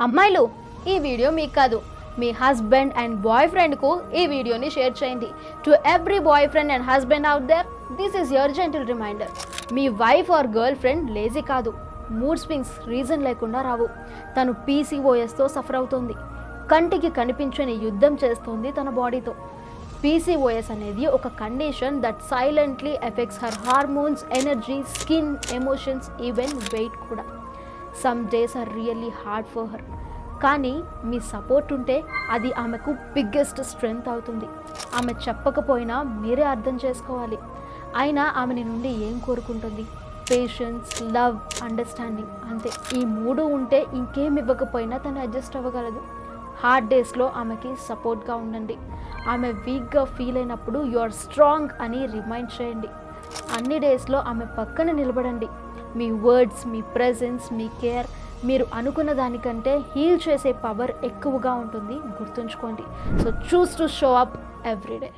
అమ్మాయిలు, ఈ వీడియో మీకు కాదు, మీ హస్బెండ్ అండ్ బాయ్ ఫ్రెండ్కు ఈ వీడియోని షేర్ చేయండి. To every boyfriend and husband out there, this is your gentle reminder. మీ wife or girlfriend lazy కాదు. మూడ్ స్వింగ్స్ రీజన్ లేకుండా రావు. తను పీసీఓఎస్తో సఫర్ అవుతుంది. కంటికి కనిపించని యుద్ధం చేస్తోంది తన బాడీతో. పీసీఓఎస్ అనేది ఒక condition that silently affects her hormones, energy, skin, emotions, even weight కూడా. Some days are really hard for her. కానీ మీ సపోర్ట్ ఉంటే అది ఆమెకు బిగ్గెస్ట్ స్ట్రెంగ్త్ అవుతుంది. ఆమె చెప్పకపోయినా మీరే అర్థం చేసుకోవాలి. అయినా ఆమెని నుండి ఏం కోరుకుంటుంది? పేషెన్స్, లవ్, అండర్స్టాండింగ్, అంతే. ఈ మూడు ఉంటే ఇంకేం ఇవ్వకపోయినా తను అడ్జస్ట్ అవ్వగలదు. హార్డ్ డేస్లో ఆమెకి సపోర్ట్గా ఉండండి. ఆమె వీక్గా ఫీల్ అయినప్పుడు యు ఆర్ స్ట్రాంగ్ అని రిమైండ్ చేయండి. అన్ని డేస్లో ఆమె పక్కన నిలబడండి. మీ వర్డ్స్, మీ ప్రెజెన్స్, మీ కేర్ మీరు అనుకున్న దానికంటే హీల్ చేసే పవర్ ఎక్కువగా ఉంటుంది, గుర్తుంచుకోండి. So choose to show up everyday.